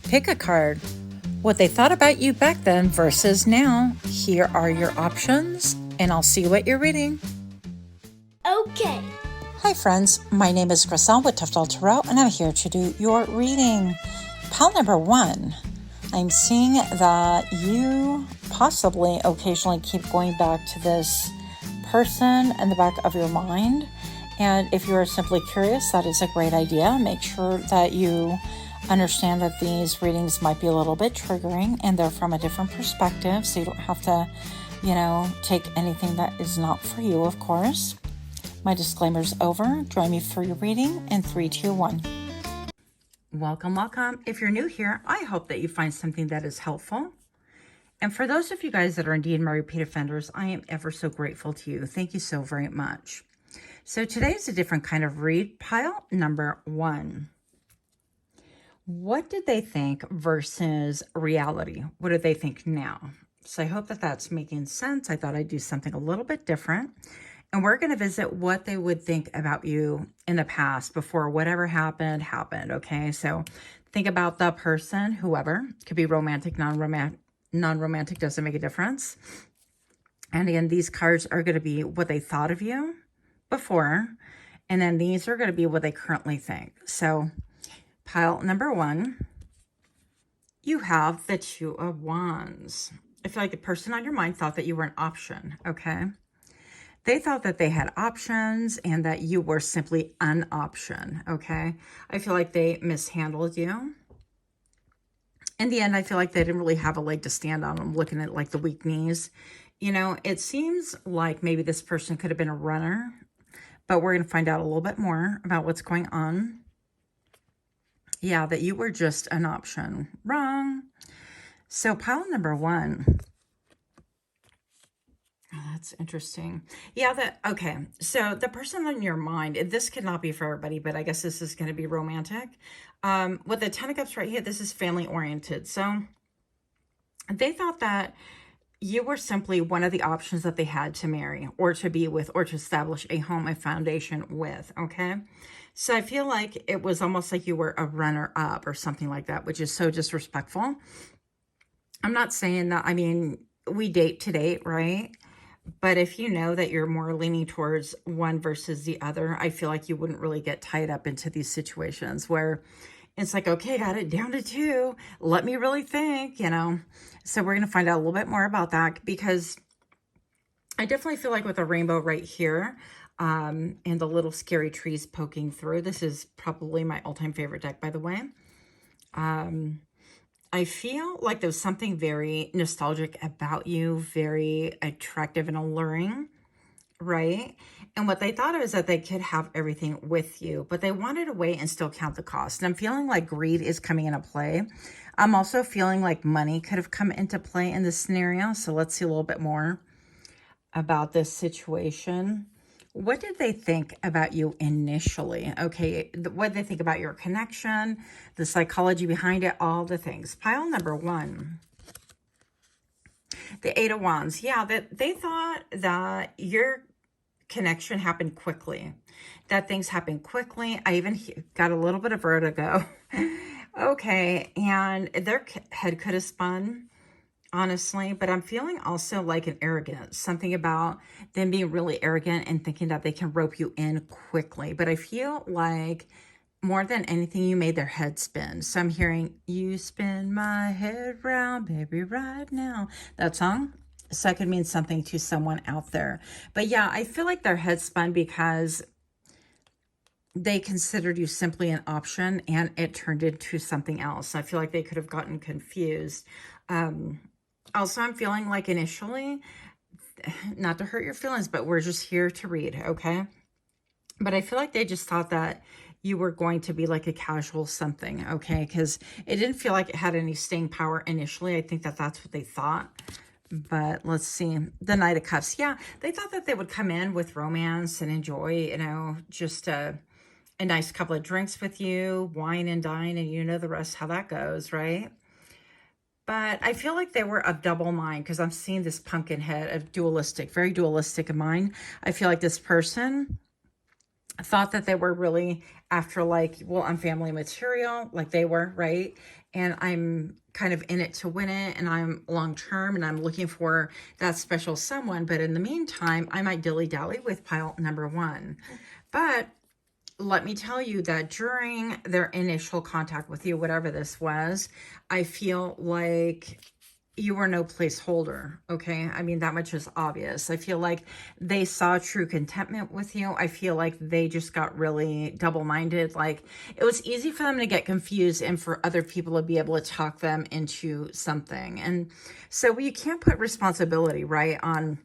Pick a card. What they thought about you back then versus now. Here are your options, and I'll see what you're reading. Okay. Hi friends, my name is Griselle with Toughdolltarot, and I'm here to do your reading. Pile number 1. I'm seeing that you possibly occasionally keep going back to this person in the back of your mind. And if you're simply curious, that is a great idea. Make sure that you understand that these readings might be a little bit triggering and they're from a different perspective, so you don't have to, take anything that is not for you, of course. My disclaimer's over. Join me for your reading in 3, 2, 1. Welcome. If you're new here, I hope that you find something that is helpful. And for those of you guys that are indeed my repeat offenders, I am ever so grateful to you. Thank you so very much. So today is a different kind of read. Pile number 1. What did they think versus reality? What do they think now? So I hope that that's making sense. I thought I'd do something a little bit different. And we're going to visit what they would think about you in the past before whatever happened, okay? So think about the person, whoever. Could be romantic, non-romantic, doesn't make a difference. And again, these cards are going to be what they thought of you before. And then these are going to be what they currently think. So pile number 1, you have the 2 of Wands. I feel like the person on your mind thought that you were an option, okay? They thought that they had options and that you were simply an option, okay? I feel like they mishandled you. In the end, I feel like they didn't really have a leg to stand on. I'm looking at like the weak knees. It seems like maybe this person could have been a runner, but we're going to find out a little bit more about what's going on. Yeah, that you were just an option. Wrong. So pile number 1. Oh, that's interesting. Yeah, okay. So the person on your mind, this could not be for everybody, but I guess this is going to be romantic. With the 10 of Cups right here, this is family oriented. So they thought that you were simply one of the options that they had to marry or to be with or to establish a home, a foundation with, okay? So I feel like it was almost like you were a runner-up or something like that, which is so disrespectful. I'm not saying that, we date to date, right? But if you know that you're more leaning towards one versus the other, I feel like you wouldn't really get tied up into these situations where it's like, okay, got it down to 2. Let me really think, So we're going to find out a little bit more about that because I definitely feel like with a rainbow right here, and the little scary trees poking through. This is probably my all-time favorite deck, by the way. I feel like there's something very nostalgic about you, very attractive and alluring, right? And what they thought is that they could have everything with you, but they wanted to wait and still count the cost. And I'm feeling like greed is coming into play. I'm also feeling like money could have come into play in this scenario. So let's see a little bit more about this situation. What did they think about you initially? Okay, what did they think about your connection, the psychology behind it, all the things. Pile number 1. The 8 of Wands. Yeah, they thought that your connection happened quickly, that things happened quickly. I even got a little bit of vertigo. Okay, and their head could have spun, honestly, but I'm feeling also like an arrogance, something about them being really arrogant and thinking that they can rope you in quickly. But I feel like more than anything, you made their head spin. So I'm hearing, you spin my head round, baby, right now. That song. So it could mean something to someone out there. But yeah, I feel like their head spun because they considered you simply an option and it turned into something else. I feel like they could have gotten confused. Also, I'm feeling like initially, not to hurt your feelings, but we're just here to read, okay? But I feel like they just thought that you were going to be like a casual something, okay? Because it didn't feel like it had any staying power initially. I think that that's what they thought. But let's see. The Knight of Cups. Yeah, they thought that they would come in with romance and enjoy, just a nice couple of drinks with you, wine and dine, and you know the rest, how that goes, right? But I feel like they were of double mind because I'm seeing this pumpkin head of dualistic, very dualistic of mind. I feel like this person thought that they were really after like, well, I'm family material, like they were, right? And I'm kind of in it to win it, and I'm long term, and I'm looking for that special someone. But in the meantime, I might dilly dally with pile number one. But let me tell you that during their initial contact with you, whatever this was, I feel like you were no placeholder, okay? I mean, that much is obvious. I feel like they saw true contentment with you. I feel like they just got really double-minded. Like, it was easy for them to get confused and for other people to be able to talk them into something. And so you can't put responsibility, right, on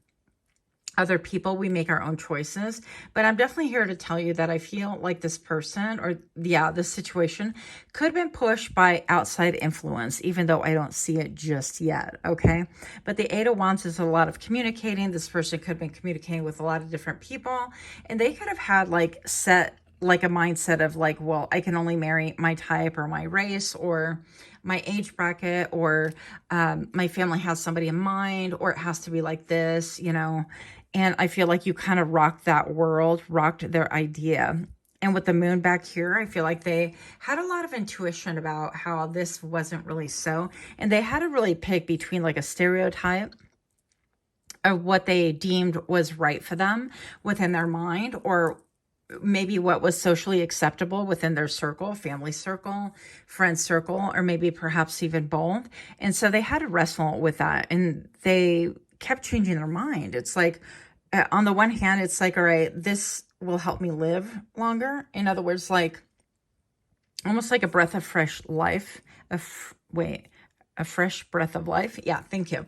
other people. We make our own choices, but I'm definitely here to tell you that I feel like this person, or this situation could have been pushed by outside influence, even though I don't see it just yet. Okay. But the Eight of Wands is a lot of communicating. This person could have been communicating with a lot of different people, and they could have had like set like a mindset of like, well, I can only marry my type or my race or my age bracket, or my family has somebody in mind, or it has to be like this, you know. And I feel like you kind of rocked that world, rocked their idea. And with the moon back here, I feel like they had a lot of intuition about how this wasn't really so. And they had to really pick between like a stereotype of what they deemed was right for them within their mind, or maybe what was socially acceptable within their circle, family circle, friend circle, or maybe perhaps even both. And so they had to wrestle with that, and they kept changing their mind. It's like, on the one hand, it's like, all right, this will help me live longer. In other words, like almost like a breath of fresh life. A fresh breath of life. Yeah, thank you.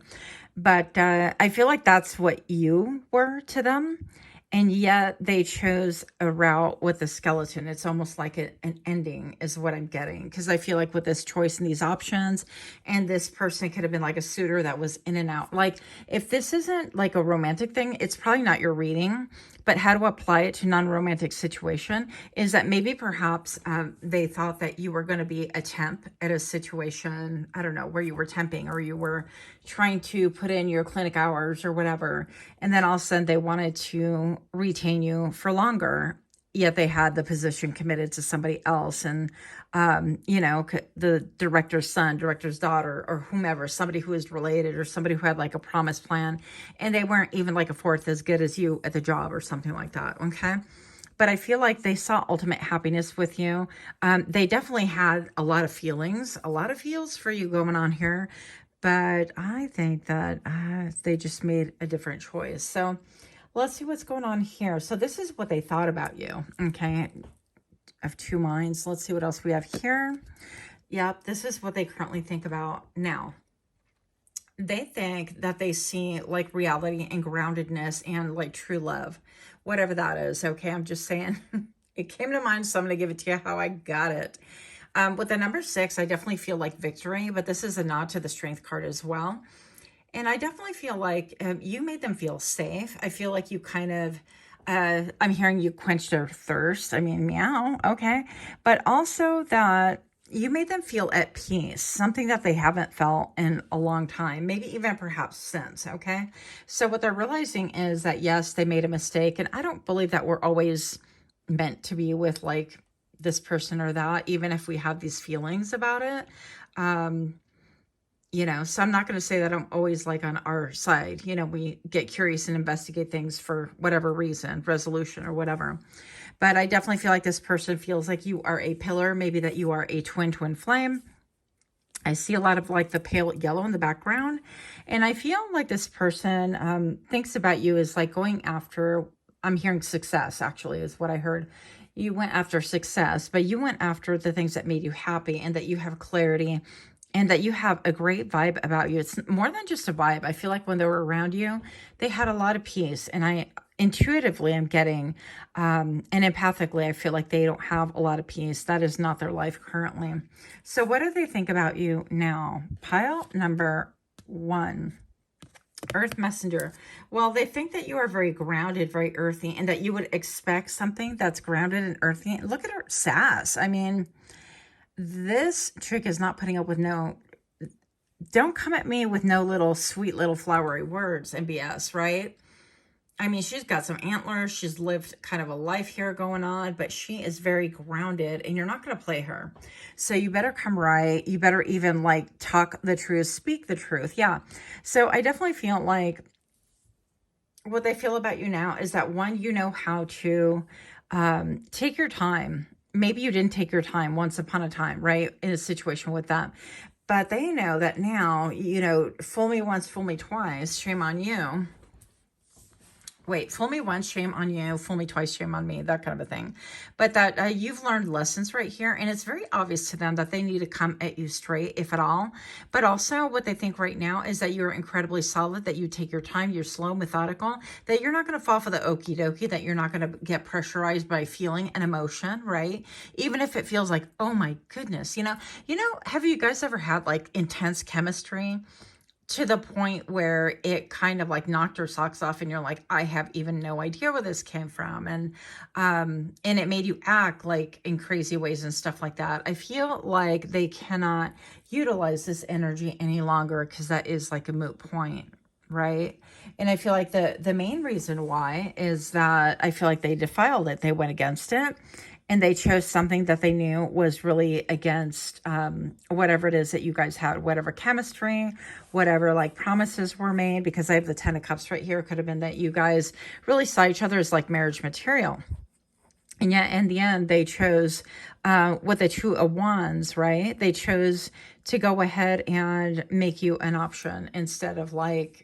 But I feel like that's what you were to them. And yet they chose a route with a skeleton. It's almost like an ending is what I'm getting. Because I feel like with this choice and these options, and this person could have been like a suitor that was in and out. Like, if this isn't like a romantic thing, it's probably not your reading. But how to apply it to non-romantic situation is that maybe perhaps they thought that you were going to be a temp at a situation, I don't know, where you were temping, or you were trying to put in your clinic hours or whatever. And then all of a sudden they wanted to retain you for longer, yet they had the position committed to somebody else. And, the director's son, director's daughter, or whomever, somebody who is related, or somebody who had like a promise plan, and they weren't even like a fourth as good as you at the job or something like that. Okay. But I feel like they saw ultimate happiness with you. They definitely had a lot of feelings, a lot of feels for you going on here. But I think that they just made a different choice. So let's see what's going on here. So this is what they thought about you. Okay. I have two minds. Let's see what else we have here. Yep. This is what they currently think about now. They think that they see like reality and groundedness and like true love, whatever that is. Okay. I'm just saying it came to mind. So I'm going to give it to you how I got it. With the number 6, I definitely feel like victory, but this is a nod to the strength card as well. And I definitely feel like you made them feel safe. I feel like you kind of, I'm hearing you quench their thirst. I mean, meow, okay. But also that you made them feel at peace, something that they haven't felt in a long time, maybe even perhaps since, okay? So what they're realizing is that, yes, they made a mistake. And I don't believe that we're always meant to be with like this person or that, even if we have these feelings about it. So I'm not going to say that I'm always like on our side. We get curious and investigate things for whatever reason, resolution or whatever. But I definitely feel like this person feels like you are a pillar, maybe that you are a twin flame. I see a lot of like the pale yellow in the background. And I feel like this person thinks about you as like going after, I'm hearing success actually is what I heard. You went after success, but you went after the things that made you happy, and that you have clarity, and that you have a great vibe about you. It's more than just a vibe. I feel like when they were around you, they had a lot of peace. And I intuitively am getting, and empathically, I feel like they don't have a lot of peace. That is not their life currently. So what do they think about you now? Pile number 1. Earth Messenger. Well, they think that you are very grounded, very earthy, and that you would expect something that's grounded and earthy. Look at her sass. I mean, this trick is not putting up with don't come at me with no little sweet little flowery words and BS, right? I mean, she's got some antlers. She's lived kind of a life here going on, but she is very grounded and you're not going to play her. So you better come right. You better even like talk the truth, speak the truth. Yeah. So I definitely feel like what they feel about you now is that one, you know how to take your time. Maybe you didn't take your time once upon a time, right? In a situation with them. But they know that now, you know, fool me once, fool me twice, shame on you. Wait, fool me once, shame on you. Fool me twice, shame on me. That kind of a thing. But that you've learned lessons right here. And it's very obvious to them that they need to come at you straight, if at all. But also what they think right now is that you're incredibly solid, that you take your time, you're slow, methodical, that you're not going to fall for the okie dokie, that you're not going to get pressurized by feeling and emotion, right? Even if it feels like, oh my goodness, you know, have you guys ever had like intense chemistry to the point where it kind of like knocked your socks off and you're like, I have even no idea where this came from. And it made you act like in crazy ways and stuff like that. I feel like they cannot utilize this energy any longer because that is like a moot point, right? And I feel like the main reason why is that I feel like they defiled it. They went against it. And they chose something that they knew was really against whatever it is that you guys had, whatever chemistry, whatever like promises were made, because I have the 10 of Cups right here. It could have been that you guys really saw each other as like marriage material. And yet in the end, they chose with the 2 of Wands, right? They chose to go ahead and make you an option instead of like,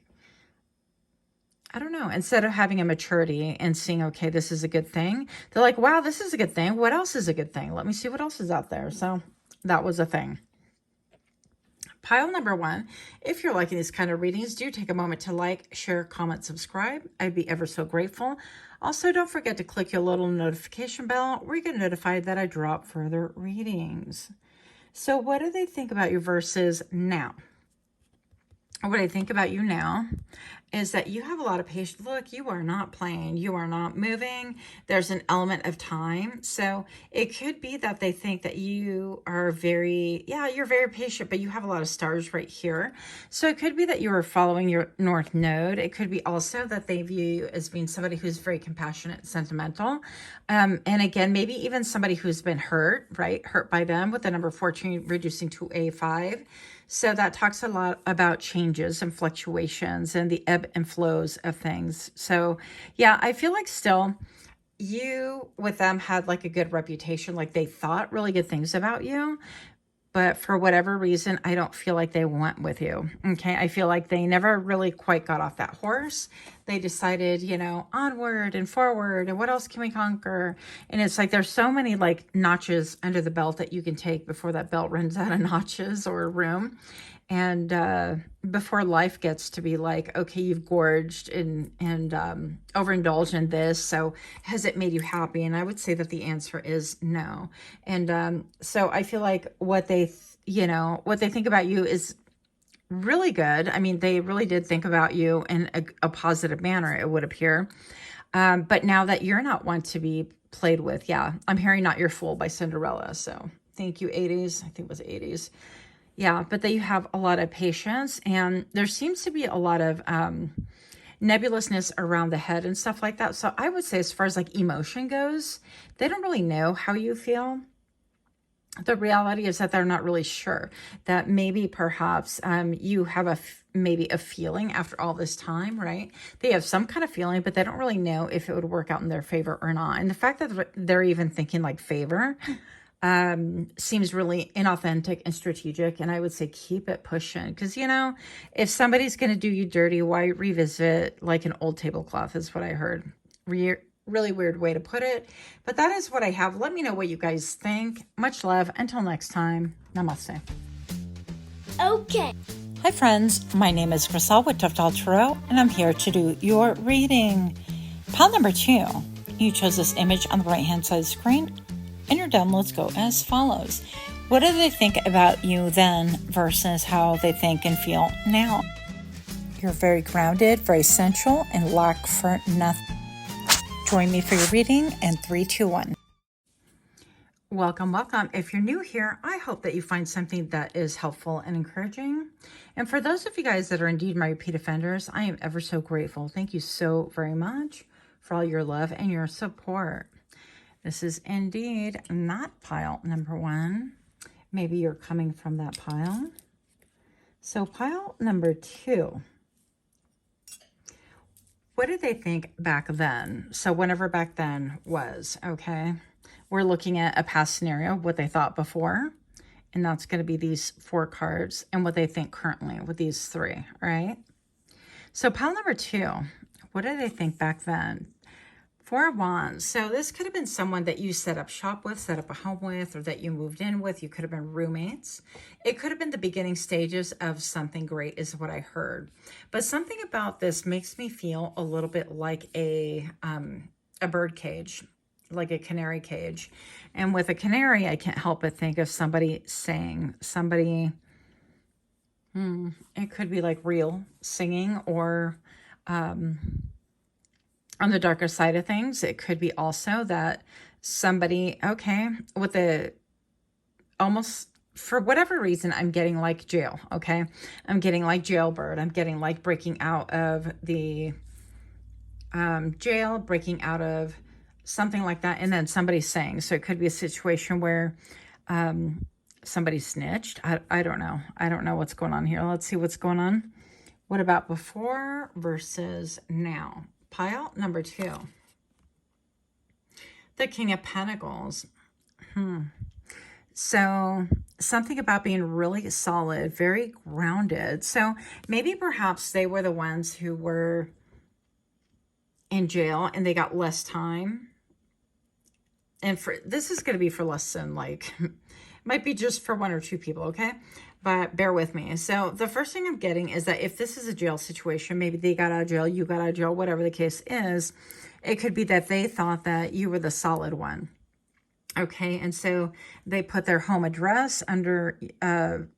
I don't know, instead of having a maturity and seeing, okay, this is a good thing. They're like, wow, this is a good thing. What else is a good thing? Let me see what else is out there. So that was a thing. Pile number 1, if you're liking these kind of readings, do take a moment to like, share, comment, subscribe. I'd be ever so grateful. Also, don't forget to click your little notification bell where you get notified that I drop further readings. So what do they think about your verses now? What I think about you now is that you have a lot of patience. Look, you are not playing. You are not moving. There's an element of time. So it could be that they think that you are you're very patient, but you have a lot of stars right here. So it could be that you are following your North Node. It could be also that they view you as being somebody who's very compassionate and sentimental. And again, maybe even somebody who's been hurt, right? Hurt by them with the number 14 reducing to a 5. So that talks a lot about changes and fluctuations and the ebb and flows of things. So yeah, I feel like still you with them had like a good reputation, like they thought really good things about you. But for whatever reason, I don't feel like they went with you. Okay. I feel like they never really quite got off that horse. They decided, you know, onward and forward. And what else can we conquer? And it's like there's so many like notches under the belt that you can take before that belt runs out of notches or room. And before life gets to be like, okay, you've gorged and overindulged in this. So has it made you happy? And I would say that the answer is no. And so I feel like what they think about you is really good. I mean, they really did think about you in a positive manner, it would appear. But now that you're not one to be played with, yeah, I'm hearing Not Your Fool by Cinderella. So thank you, 80s. I think it was 80s. Yeah, but that you have a lot of patience, and there seems to be a lot of nebulousness around the head and stuff like that. So I would say as far as like emotion goes, they don't really know how you feel. The reality is that they're not really sure, that maybe perhaps you have maybe a feeling after all this time, right? They have some kind of feeling, but they don't really know if it would work out in their favor or not. And the fact that they're even thinking like favor seems really inauthentic and strategic. And I would say keep it pushing, because, you know, if somebody's going to do you dirty, why revisit like an old tablecloth is what I heard. Really weird way to put it, but that is what I have. Let me know what you guys think. Much love. Until next time. Namaste. Okay. Hi friends, my name is Griselle with Toughdolltarot, and I'm here to do your reading. Pile number 2. You chose this image on the right hand side of the screen, and your downloads go as follows. What do they think about you then versus how they think and feel now? You're very grounded, very sensual, and lack for nothing. Join me for your reading in 3, 2, 1. Welcome, welcome. If you're new here, I hope that you find something that is helpful and encouraging. And for those of you guys that are indeed my repeat offenders, I am ever so grateful. Thank you so very much for all your love and your support. This is indeed not pile number 1. Maybe you're coming from that pile. So pile number 2. What did they think back then? So whenever back then was, okay? We're looking at a past scenario, what they thought before, and that's going to be these 4 cards, and what they think currently with these 3, right? So pile number 2, what did they think back then? 4 of Wands. So this could have been someone that you set up shop with, set up a home with, or that you moved in with. You could have been roommates. It could have been the beginning stages of something great is what I heard. But something about this makes me feel a little bit like a bird cage, like a canary cage. And with a canary, I can't help but think of somebody saying, it could be like real singing, or on the darker side of things, it could be also that somebody, okay, with a almost, for whatever reason, I'm getting like jail, okay? I'm getting like jailbird. I'm getting like breaking out of the jail, breaking out of something like that, and then somebody's saying. So it could be a situation where somebody snitched. I don't know. I don't know what's going on here. Let's see what's going on. What about before versus now? Pile number 2. The King of Pentacles. So something about being really solid, very grounded. So maybe perhaps they were the ones who were in jail and they got less time. And for this is going to be for less than like, might be just for 1 or 2 people, okay? But bear with me. So the first thing I'm getting is that if this is a jail situation, maybe they got out of jail, you got out of jail, whatever the case is, it could be that they thought that you were the solid one. Okay, and so they put their home address under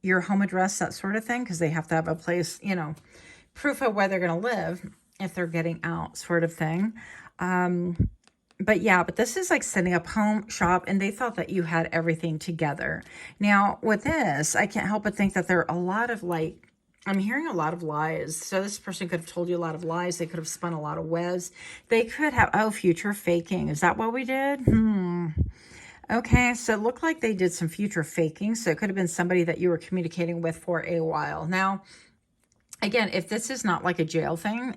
your home address, that sort of thing, because they have to have a place, you know, proof of where they're going to live if they're getting out, sort of thing. But yeah, but this is like setting up home shop, and they thought that you had everything together. Now, with this, I can't help but think that there are a lot of like, I'm hearing a lot of lies. So this person could have told you a lot of lies. They could have spun a lot of webs. They could have, oh, future faking. Is that what we did? Okay, so it looked like they did some future faking. So it could have been somebody that you were communicating with for a while. Now, again, if this is not like a jail thing,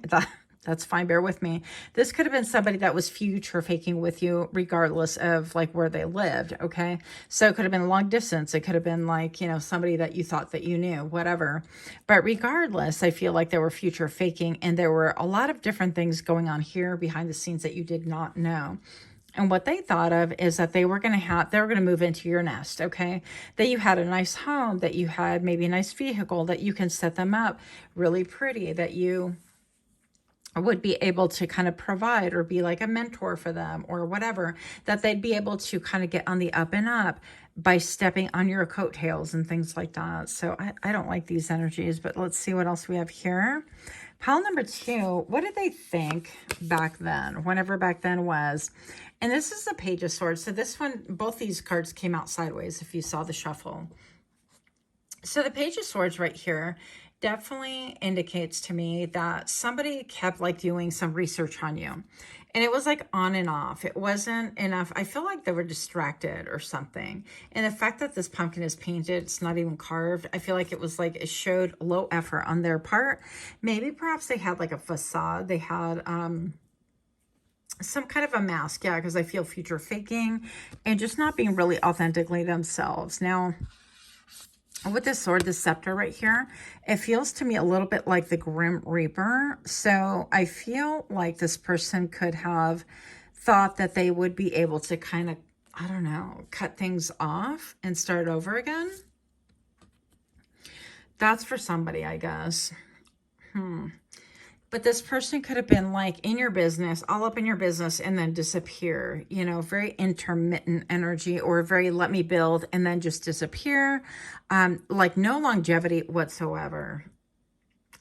that's fine. Bear with me. This could have been somebody that was future faking with you regardless of like where they lived. Okay. So it could have been long distance. It could have been like, you know, somebody that you thought that you knew, whatever. But regardless, I feel like there were future faking, and there were a lot of different things going on here behind the scenes that you did not know. And what they thought of is that they were going to move into your nest, okay? That you had a nice home, that you had maybe a nice vehicle, that you can set them up really pretty, that you would be able to kind of provide or be like a mentor for them or whatever, that they'd be able to kind of get on the up and up by stepping on your coattails and things like that. So I don't like these energies, but let's see what else we have here. Pile number 2, what did they think back then, whenever back then was? And this is the Page of Swords. So this one, both these cards came out sideways if you saw the shuffle. So the Page of Swords right here definitely indicates to me that somebody kept like doing some research on you. And it was like on and off. It wasn't enough. I feel like they were distracted or something. And the fact that this pumpkin is painted, it's not even carved. I feel like it was like, it showed low effort on their part. Maybe perhaps they had like a facade. They had some kind of a mask. Yeah, because I feel future faking and just not being really authentically themselves. Now, with this sword, the scepter right here, it feels to me a little bit like the Grim Reaper. So I feel like this person could have thought that they would be able to kind of, I don't know, cut things off and start over again. That's for somebody, I guess. But this person could have been like in your business, all up in your business, and then disappear, you know, very intermittent energy, or very let me build and then just disappear. Like no longevity whatsoever.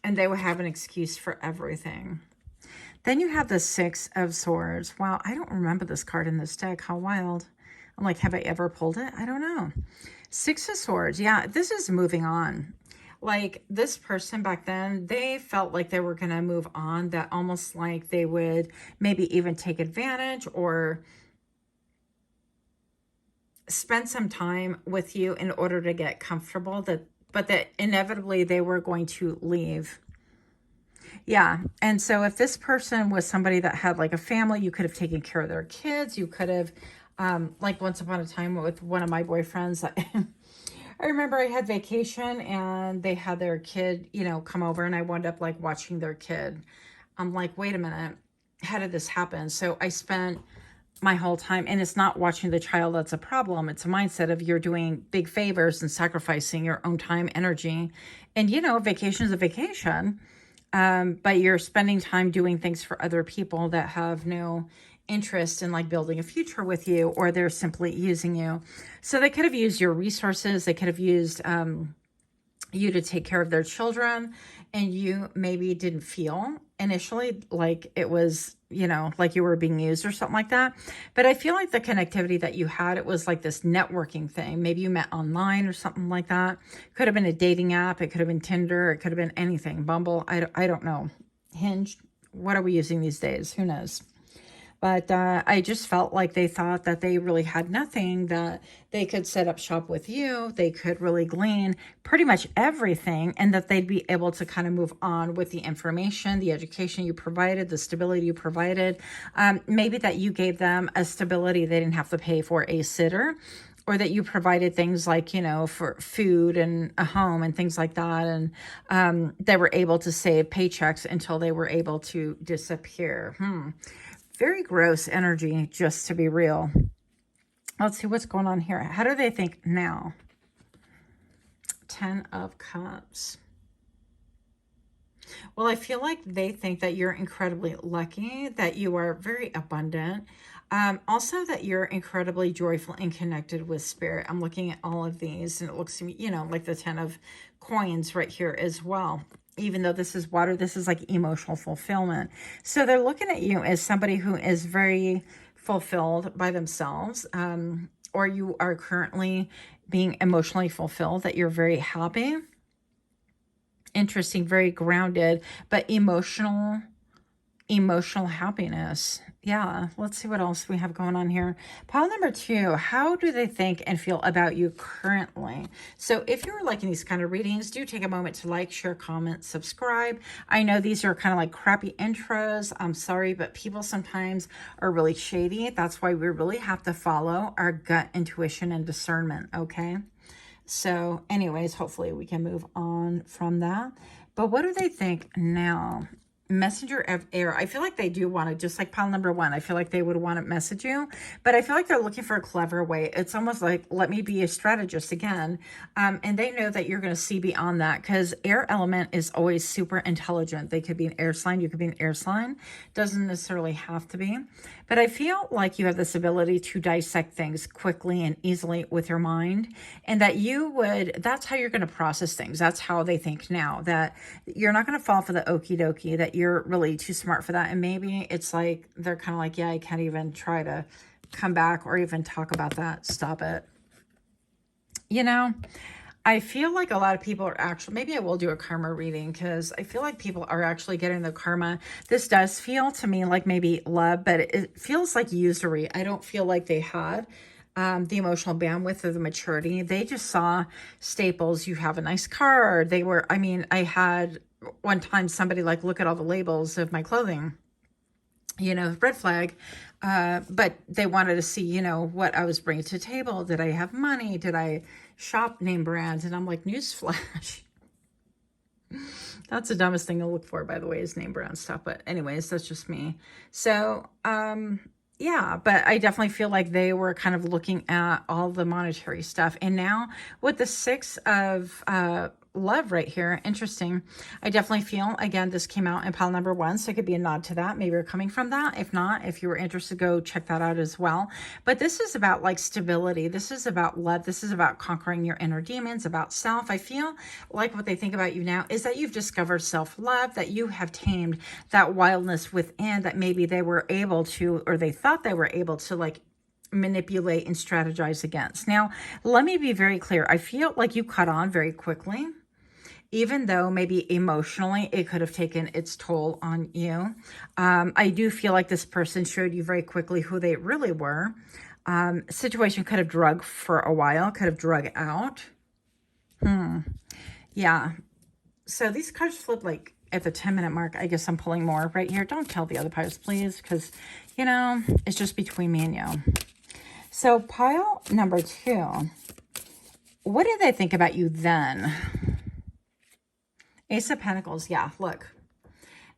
And they would have an excuse for everything. Then you have the 6 of Swords. Wow, I don't remember this card in this deck. How wild. I'm like, have I ever pulled it? I don't know. Six of Swords. Yeah, this is moving on. Like this person back then, they felt like they were going to move on, that almost like they would maybe even take advantage or spend some time with you in order to get comfortable, but that inevitably they were going to leave. Yeah. And so if this person was somebody that had like a family, you could have taken care of their kids. You could have, like once upon a time with one of my boyfriends, I remember I had vacation and they had their kid, you know, come over, and I wound up like watching their kid. I'm like, wait a minute, how did this happen? So I spent my whole time, and it's not watching the child that's a problem. It's a mindset of you're doing big favors and sacrificing your own time, energy. And, you know, vacation is a vacation, but you're spending time doing things for other people that have no interest in like building a future with you, or they're simply using you. So they could have used your resources. They could have used you to take care of their children, and you maybe didn't feel initially like it was, you know, like you were being used or something like that. But I feel like the connectivity that you had, it was like this networking thing. Maybe you met online or something like that. Could have been a dating app. It could have been Tinder. It could have been anything. Bumble. I don't know. Hinge. What are we using these days? Who knows? But I just felt like they thought that they really had nothing, that they could set up shop with you. They could really glean pretty much everything, and that they'd be able to kind of move on with the information, the education you provided, the stability you provided. Maybe that you gave them a stability they didn't have to pay for a sitter, or that you provided things like, you know, for food and a home and things like that. And they were able to save paychecks until they were able to disappear. Very gross energy, just to be real. Let's see what's going on here. How do they think now? 10 of Cups. Well, I feel like they think that you're incredibly lucky, that you are very abundant. Also that you're incredibly joyful and connected with spirit. I'm looking at all of these, and it looks to me, you know, like the 10 of Coins right here as well. Even though this is water, this is like emotional fulfillment. So they're looking at you as somebody who is very fulfilled by themselves, or you are currently being emotionally fulfilled, that you're very happy. Interesting, very grounded, but emotional happiness. Yeah, let's see what else we have going on here. Pile number 2, how do they think and feel about you currently? So if you're liking these kind of readings, do take a moment to like, share, comment, subscribe. I know these are kind of like crappy intros. I'm sorry, but people sometimes are really shady. That's why we really have to follow our gut intuition and discernment, okay? So anyways, hopefully we can move on from that. But what do they think now? Messenger of air. I feel like they do want to, just like pile number 1, I feel like they would want to message you, but I feel like they're looking for a clever way. It's almost like, let me be a strategist again. And they know that you're going to see beyond that, because air element is always super intelligent. They could be an air sign. You could be an air sign. Doesn't necessarily have to be. But I feel like you have this ability to dissect things quickly and easily with your mind, and that you would, that's how you're going to process things. That's how they think now, that you're not going to fall for the okie dokie, that you're really too smart for that. And maybe it's like, they're kind of like, yeah, I can't even try to come back or even talk about that. Stop it. You know, I feel like a lot of people are actually, maybe I will do a karma reading, because I feel like people are actually getting the karma. This does feel to me like maybe love, but it feels like usury. I don't feel like they had the emotional bandwidth or the maturity. They just saw staples. You have a nice car. They were, I mean, I had one time somebody like, look at all the labels of my clothing, you know, red flag. But they wanted to see, you know, what I was bringing to the table. Did I have money? Did I shop name brands? And I'm like, newsflash. That's the dumbest thing to look for, by the way, is name brand stuff. But anyways, that's just me. So, yeah, but I definitely feel like they were kind of looking at all the monetary stuff. And now with the 6 of love right here, interesting. I definitely feel, again, this came out in pile number 1, so it could be a nod to that. Maybe you're coming from that. If not, if you were interested, go check that out as well. But this is about like stability. This is about love. This is about conquering your inner demons, about self. I feel like what they think about you now is that you've discovered self-love, that you have tamed that wildness within, that maybe they were able to, or they thought they were able to, like manipulate and strategize against. Now, let me be very clear. I feel like you caught on very quickly, even though maybe emotionally it could have taken its toll on you. I do feel like this person showed you very quickly who they really were. Situation could have drug for a while, could have drug out. Yeah. So these cards flip like at the 10-minute mark. I guess I'm pulling more right here. Don't tell the other piles, please, because, you know, it's just between me and you. So pile number 2, what did they think about you then? Ace of Pentacles. Yeah, look.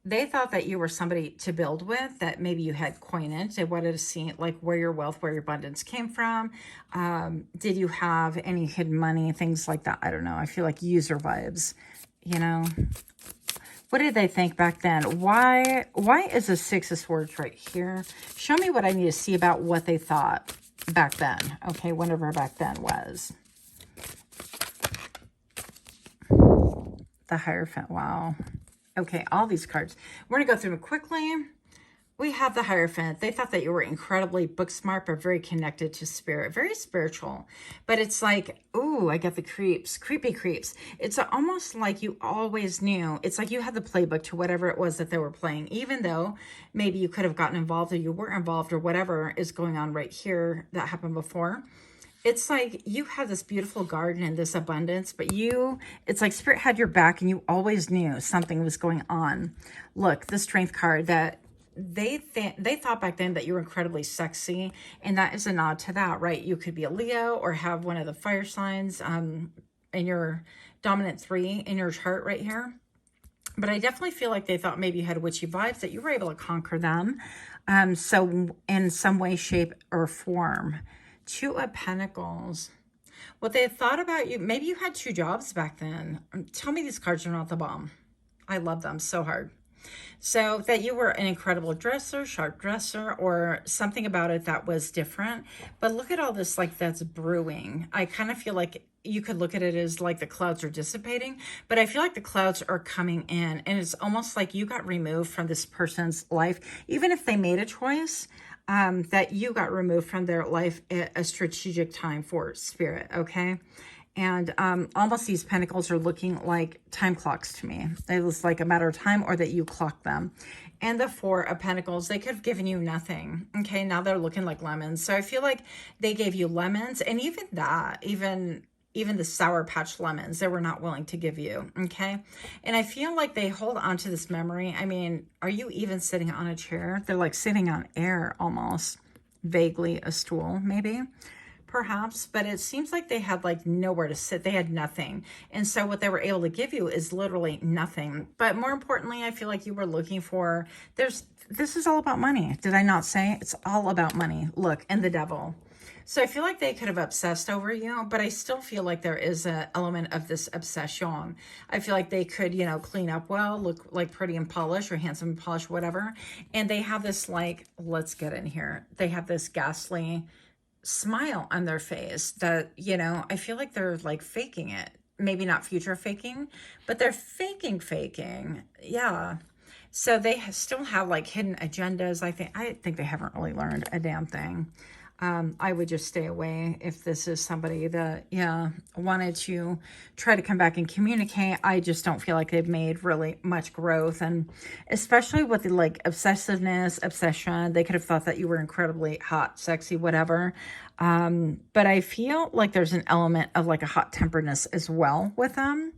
They thought that you were somebody to build with, that maybe you had coinage. They wanted to see like where your wealth, where your abundance came from. Did you have any hidden money, things like that? I don't know. I feel like user vibes, you know. What did they think back then? Why is the 6 of Swords right here? Show me what I need to see about what they thought back then. Okay, whenever back then was. The Hierophant. Wow. Okay, all these cards. We're going to go through them quickly. We have the Hierophant. They thought that you were incredibly book smart, but very connected to spirit. Very spiritual. But it's like, ooh, I get the creeps. Creepy creeps. It's almost like you always knew. It's like you had the playbook to whatever it was that they were playing. Even though maybe you could have gotten involved or you weren't involved or whatever is going on right here that happened before. It's like you had this beautiful garden and this abundance, but it's like spirit had your back and you always knew something was going on. Look, the Strength card, that they thought back then that you were incredibly sexy, and that is a nod to that, right? You could be a Leo or have one of the fire signs in your dominant 3 in your chart right here. But I definitely feel like they thought maybe you had witchy vibes, that you were able to conquer them. So in some way, shape, or form. 2 of Pentacles. What they thought about you, maybe you had 2 jobs back then. Tell me these cards are not the bomb. I love them so hard. So that you were an incredible dresser, sharp dresser, or something about it that was different. But look at all this like that's brewing. I kind of feel like you could look at it as like the clouds are dissipating, but I feel like the clouds are coming in, and it's almost like you got removed from this person's life. Even if they made a choice, that you got removed from their life at a strategic time for spirit, okay? And almost these pentacles are looking like time clocks to me. It was like a matter of time, or that you clocked them. And the 4 of Pentacles, they could have given you nothing, okay? Now they're looking like lemons. So I feel like they gave you lemons, and even that, even the Sour Patch lemons, they were not willing to give you, okay? And I feel like they hold on to this memory. I mean, are you even sitting on a chair? They're like sitting on air almost. Vaguely a stool, maybe, perhaps. But it seems like they had like nowhere to sit. They had nothing. And so what they were able to give you is literally nothing. But more importantly, I feel like you were looking for, this is all about money. Did I not say? It's all about money. Look, and the devil. So I feel like they could have obsessed over you, but I still feel like there is an element of this obsession. I feel like they could, you know, clean up well, look like pretty and polished, or handsome and polished, whatever. And they have this like, let's get in here. They have this ghastly smile on their face that, you know, I feel like they're like faking it. Maybe not future faking, but they're faking. Yeah. So they still have like hidden agendas. I think they haven't really learned a damn thing. I would just stay away if this is somebody that, yeah, wanted to try to come back and communicate. I just don't feel like they've made really much growth. And especially with the like obsessiveness, obsession, they could have thought that you were incredibly hot, sexy, whatever. But I feel like there's an element of like a hot temperedness as well with them.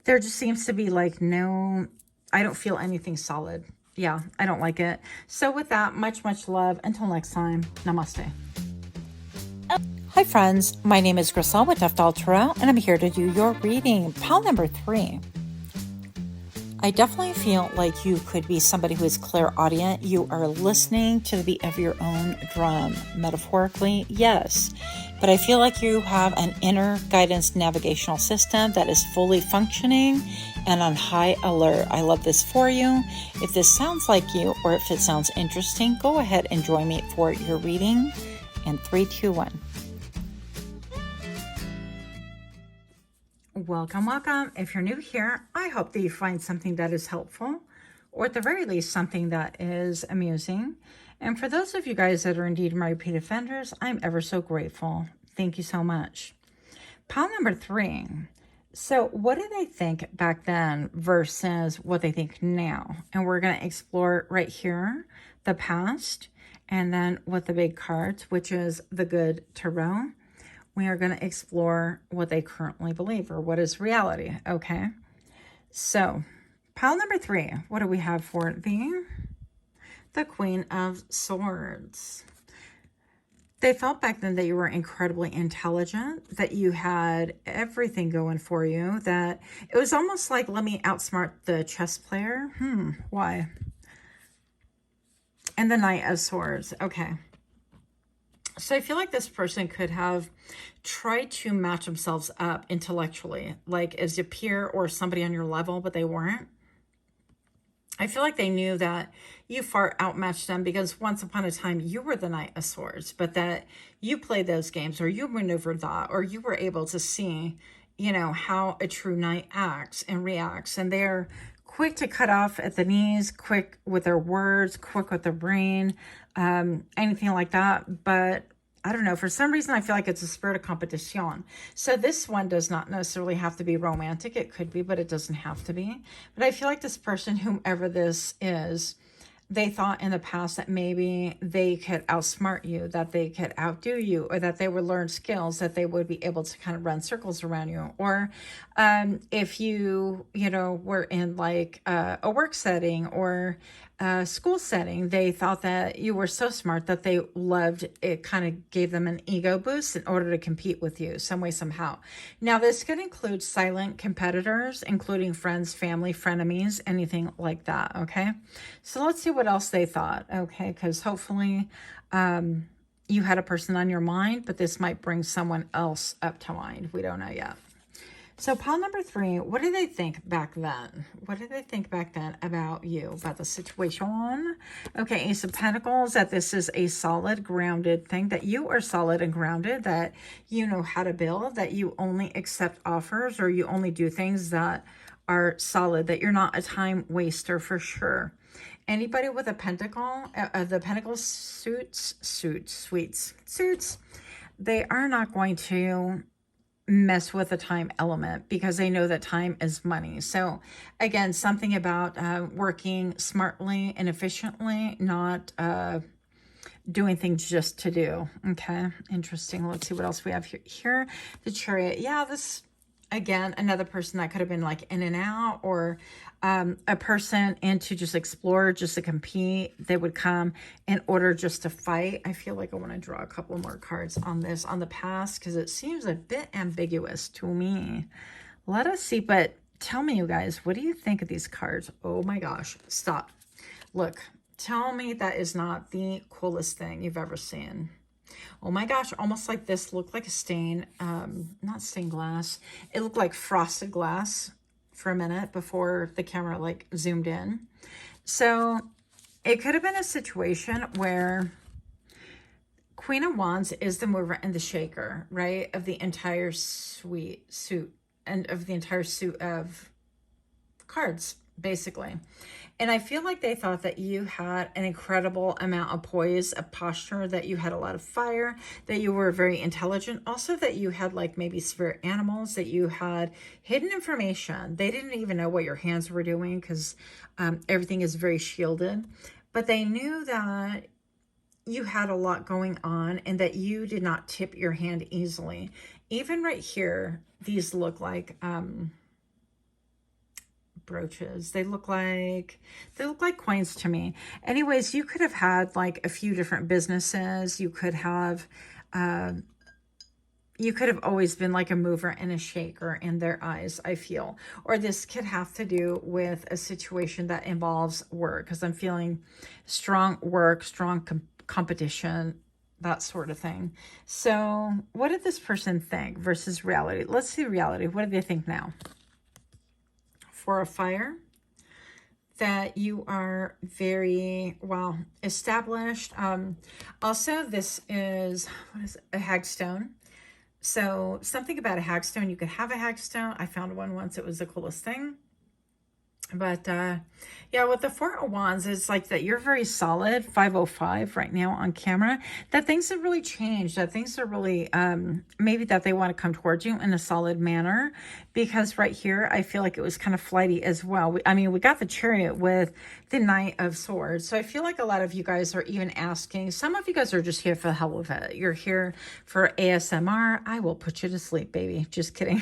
There just seems to be like, no, I don't feel anything solid. Yeah, I don't like it. So with that, much love. Until next time, namaste. Hi friends, my name is Grisel with Toughdolltarot, and I'm here to do your reading. Pile number 3. I definitely feel like you could be somebody who is clairaudient. You are listening to the beat of your own drum. Metaphorically, yes. But I feel like you have an inner guidance navigational system that is fully functioning and on high alert. I love this for you. If this sounds like you, or if it sounds interesting, go ahead and join me for your reading. In 3, 2, 1. Welcome. If you're new here, I hope that you find something that is helpful, or at the very least, something that is amusing. And for those of you guys that are indeed my repeat offenders, I'm ever so grateful. Thank you so much. Pile number 3. So what did they think back then versus what they think now? And we're going to explore right here the past, and then with the big cards, which is the good tarot, we are going to explore what they currently believe, or what is reality. Okay, so pile number 3, what do we have for the Queen of Swords? They felt back then that you were incredibly intelligent, that you had everything going for you, that it was almost like, let me outsmart the chess player. Why? And the Knight of Swords. Okay. So I feel like this person could have tried to match themselves up intellectually, like as a peer or somebody on your level, but they weren't. I feel like they knew that you far outmatched them because once upon a time you were the Knight of Swords, but that you played those games, or you maneuvered that, or you were able to see, you know, how a true knight acts and reacts. And they're quick to cut off at the knees, quick with their words, quick with their brain, anything like that. But I don't know, for some reason, I feel like it's a spirit of competition. So this one does not necessarily have to be romantic. It could be, but it doesn't have to be. But I feel like this person, whomever this is, they thought in the past that maybe they could outsmart you, that they could outdo you, or that they would learn skills, that they would be able to kind of run circles around you. Or if you know, were in like a work setting or a school setting, they thought that you were so smart that they loved it, kind of gave them an ego boost in order to compete with you some way, somehow. Now, this could include silent competitors, including friends, family, frenemies, anything like that. Okay, so let's see what else they thought. Okay, because hopefully you had a person on your mind, but this might bring someone else up to mind. We don't know yet. So pile number 3, what did they think back then? What did they think back then about you, about the situation? Okay, Ace of Pentacles, that this is a solid, grounded thing, that you are solid and grounded, that you know how to build, that you only accept offers, or you only do things that are solid, that you're not a time waster for sure. Anybody with a pentacle, the pentacle suits, they are not going to mess with the time element because they know that time is money. So again, something about working smartly and efficiently, not doing things just to do. Okay, interesting. Let's see what else we have here. The Chariot. Yeah, this, again, another person that could have been like in and out, or a person in to just explore, just to compete. They would come in order just to fight. I feel like I want to draw a couple more cards on this, on the past, because it seems a bit ambiguous to me. Let us see, but tell me, you guys, what do you think of these cards? Oh my gosh, stop. Look, tell me that is not the coolest thing you've ever seen. Oh my gosh, almost like this looked like a stain, not stained glass. It looked like frosted glass for a minute before the camera like zoomed in. So it could have been a situation where Queen of Wands is the mover and the shaker, right? Of the entire suit and of the entire suit of cards, basically. And I feel like they thought that you had an incredible amount of poise, of posture, that you had a lot of fire, that you were very intelligent. Also that you had like maybe spirit animals, that you had hidden information. They didn't even know what your hands were doing because everything is very shielded. But they knew that you had a lot going on and that you did not tip your hand easily. Even right here, these look like brooches. They look like coins to me. Anyways, you could have had like a few different businesses. You could have always been like a mover and a shaker in their eyes, I feel. Or this could have to do with a situation that involves work, because I'm feeling strong work, strong competition, that sort of thing. So what did this person think versus reality? Let's see reality. What do they think now? For a fire, that you are very well established. Also, this is, what is it? A hagstone. So something about a hagstone. You could have a hagstone. I found one once. It was the coolest thing. But yeah, with the Four of Wands, it's like that you're very solid, 505 right now on camera, that things have really changed, that things are really, maybe that they want to come towards you in a solid manner, because right here, I feel like it was kind of flighty as well. I mean, we got the Chariot with the Knight of Swords. So I feel like a lot of you guys are even asking, some of you guys are just here for the hell of it. You're here for ASMR. I will put you to sleep, baby. Just kidding.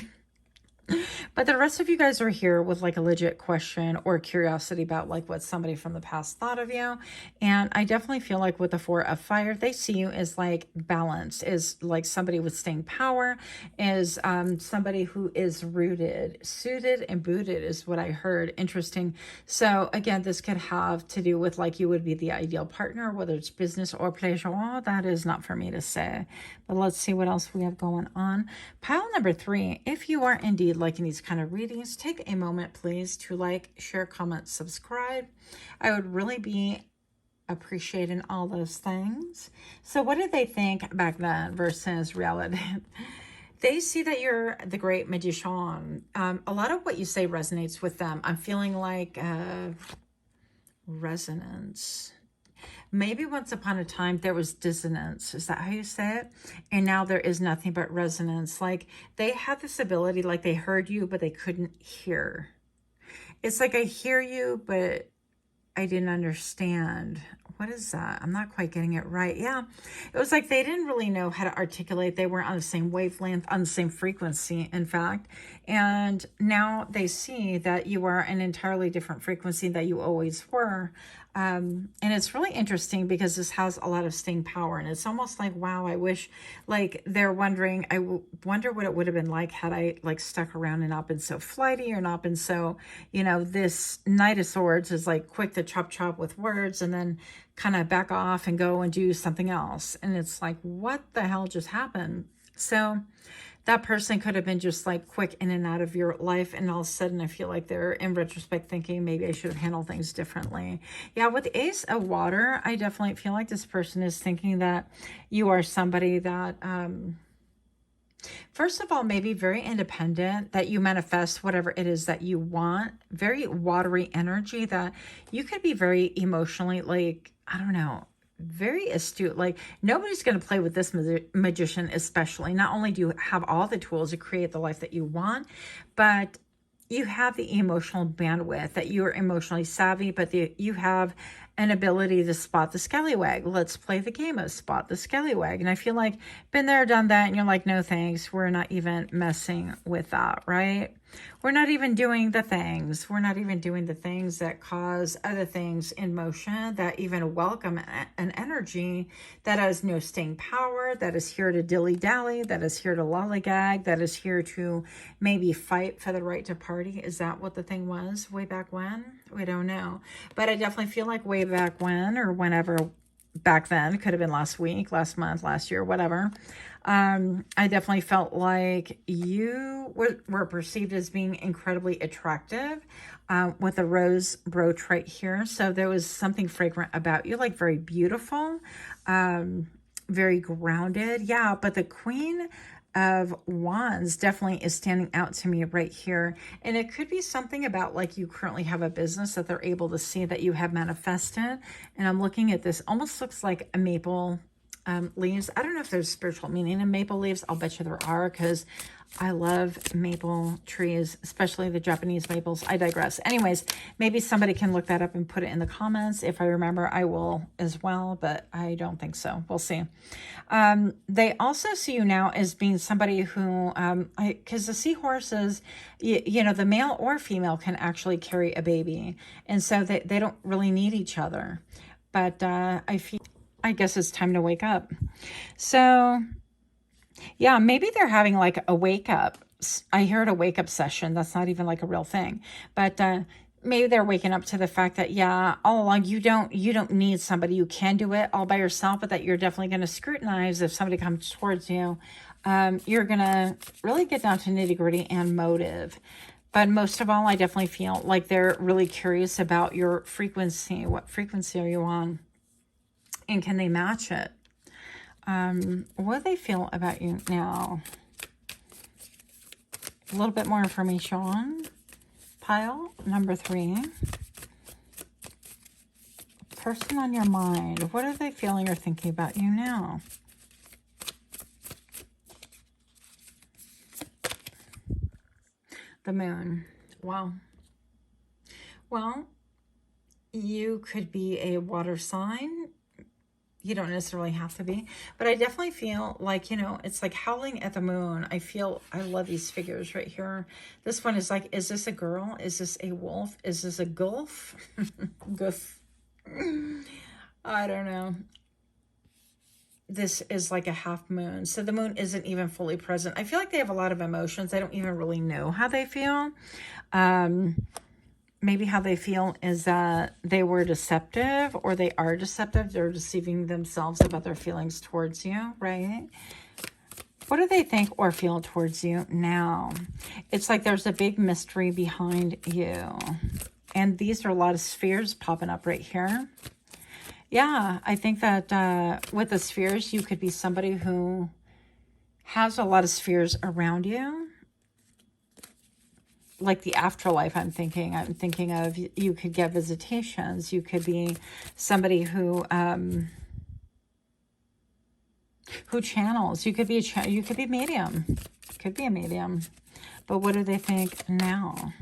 But the rest of you guys are here with like a legit question or curiosity about like what somebody from the past thought of you. And I definitely feel like with the Four of Fire, they see you as like balance, is like somebody with staying power, is somebody who is rooted, suited, and booted is what I heard. Interesting. So again, this could have to do with like you would be the ideal partner, whether it's business or pleasure. That is not for me to say. But let's see what else we have going on. Pile number 3, if you are indeed liking these kind of readings, take a moment, please, to like, share, comment, subscribe. I would really be appreciating all those things. So what did they think back then versus reality? They see that you're the great magician. A lot of what you say resonates with them. I'm feeling like resonance. Maybe once upon a time there was dissonance. Is that how you say it? And now there is nothing but resonance. Like they had this ability, like they heard you, but they couldn't hear. It's like I hear you, but I didn't understand. What is that? I'm not quite getting it right. Yeah. It was like they didn't really know how to articulate. They weren't on the same wavelength, on the same frequency, in fact. And now they see that you are an entirely different frequency that you always were. And it's really interesting because this has a lot of staying power, and it's almost like, wow, I wish, like they're wondering, wonder what it would have been like had I like stuck around and not been so flighty or not been so, you know, this Knight of Swords is like quick to chop with words and then kind of back off and go and do something else. And it's like, what the hell just happened? So that person could have been just like quick in and out of your life. And all of a sudden, I feel like they're in retrospect thinking maybe I should have handled things differently. Yeah, with the Ace of Water, I definitely feel like this person is thinking that you are somebody that, first of all, maybe very independent, that you manifest whatever it is that you want. Very watery energy, that you could be very emotionally, like, I don't know, very astute. Like nobody's going to play with this magician, especially. Not only do you have all the tools to create the life that you want, but you have the emotional bandwidth, that you're emotionally savvy, but you have an ability to spot the scallywag. Let's play the game of spot the scallywag. And I feel like been there, done that. And you're like, no, thanks. We're not even messing with that, right? We're not even doing the things. We're not even doing the things that cause other things in motion, that even welcome an energy that has no staying power, that is here to dilly-dally, that is here to lollygag, that is here to maybe fight for the right to party. Is that what the thing was way back when? We don't know. But I definitely feel like way back when, or whenever back then, could have been last week, last month, last year, whatever. I definitely felt like you were perceived as being incredibly attractive, with a rose brooch right here. So there was something fragrant about you, like very beautiful, very grounded. Yeah, but the Queen of Wands definitely is standing out to me right here. And it could be something about like you currently have a business that they're able to see that you have manifested. And I'm looking at this, almost looks like a maple leaves. I don't know if there's spiritual meaning in maple leaves. I'll bet you there are, because I love maple trees, especially the Japanese maples. I digress. Anyways, maybe somebody can look that up and put it in the comments. If I remember, I will as well, but I don't think so. We'll see. They also see you now as being somebody who, because the seahorses, you know, the male or female can actually carry a baby. And so they don't really need each other. But I guess it's time to wake up. So yeah, maybe they're having like a wake up. I heard a wake up session. That's not even like a real thing, but maybe they're waking up to the fact that, yeah, all along you don't need somebody. You can do it all by yourself, but that you're definitely going to scrutinize if somebody comes towards you. You're going to really get down to nitty gritty and motive. But most of all, I definitely feel like they're really curious about your frequency. What frequency are you on? And can they match it? What do they feel about you now? A little bit more information. Pile number 3. Person on your mind. What are they feeling or thinking about you now? The moon. Wow. Well, you could be a water sign. You don't necessarily have to be, but I definitely feel like, you know, it's like howling at the moon. I love these figures right here. This one is like, is this a girl? Is this a wolf? Is this a gulf? Goof. I don't know. This is like a half moon. So the moon isn't even fully present. I feel like they have a lot of emotions. I don't even really know how they feel. Maybe how they feel is that they were deceptive, or they are deceptive. They're deceiving themselves about their feelings towards you, right? What do they think or feel towards you now? It's like there's a big mystery behind you. And these are a lot of spheres popping up right here. Yeah, I think that with the spheres, you could be somebody who has a lot of spheres around you. Like the afterlife, I'm thinking of, you could get visitations. You could be somebody who channels. You could be you could be medium. Could be a medium. But what do they think now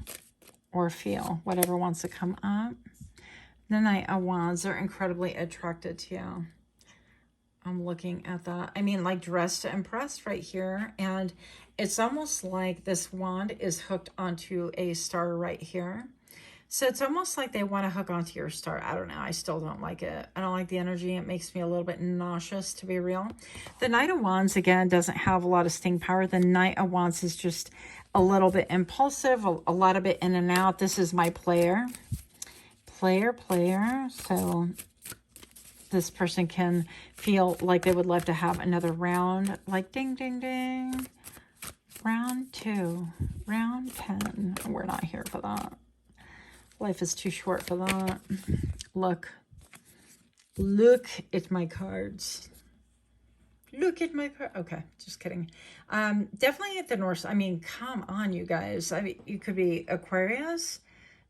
or feel? Whatever wants to come up. The Knight of Wands are incredibly attracted to you. I'm looking at that. I mean, like dressed to impress right here. And it's almost like this wand is hooked onto a star right here. So it's almost like they want to hook onto your star. I don't know. I still don't like it. I don't like the energy. It makes me a little bit nauseous, to be real. The Knight of Wands, again, doesn't have a lot of sting power. The Knight of Wands is just a little bit impulsive, a lot of it in and out. This is my player. Player. So this person can feel like they would love to have another round, like ding, ding, ding. Round 2, round 10. We're not here for that. Life is too short for that. Look at my cards. Look at my card. Okay, just kidding. Definitely at the North. I mean, come on, you guys. I mean, you could be Aquarius.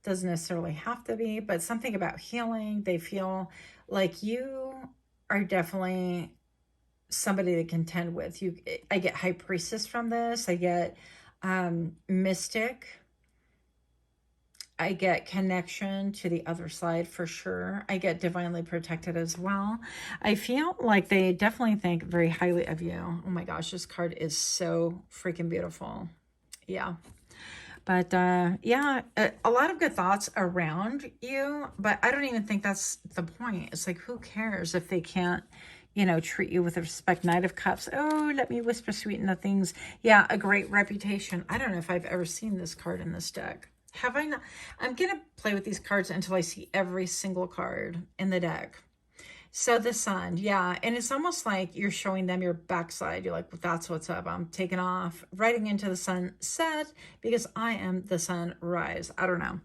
Doesn't necessarily have to be, but something about healing. They feel like you are definitely somebody to contend with. I get High Priestess from this. I get Mystic. I get connection to the other side for sure. I get Divinely Protected as well. I feel like they definitely think very highly of you. Oh my gosh, this card is so freaking beautiful. Yeah. But yeah, a lot of good thoughts around you, but I don't even think that's the point. It's like, who cares if they can't, you know, treat you with respect? Knight of Cups. Oh, let me whisper sweet nothings. Yeah, a great reputation. I don't know if I've ever seen this card in this deck. Have I not? I'm going to play with these cards until I see every single card in the deck. So the Sun, yeah, and it's almost like you're showing them your backside. You're like, well, that's what's up. I'm taking off, riding into the sunset because I am the sunrise. I don't know.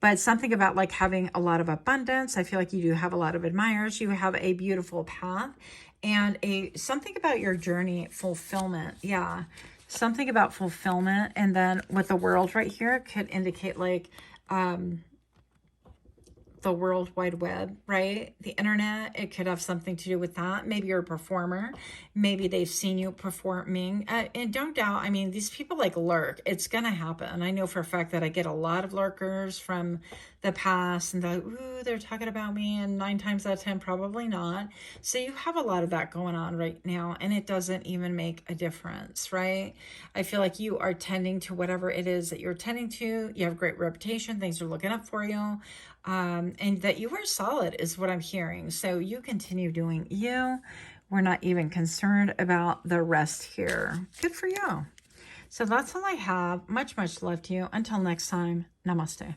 But something about like having a lot of abundance. I feel like you do have a lot of admirers. You have a beautiful path and something about your journey, fulfillment. Yeah, something about fulfillment. And then with the World right here could indicate like, the World Wide Web, right? The internet, it could have something to do with that. Maybe you're a performer. Maybe they've seen you performing. And don't doubt, I mean, these people like lurk. It's going to happen. I know for a fact that I get a lot of lurkers from the past and they're like, ooh, they're talking about me. And 9 times out of 10, probably not. So you have a lot of that going on right now. And it doesn't even make a difference, right? I feel like you are tending to whatever it is that you're tending to. You have great reputation. Things are looking up for you. And that you are solid is what I'm hearing. So you continue doing you. We're not even concerned about the rest here. Good for you. So that's all I have. Much, much love to you. Until next time, namaste.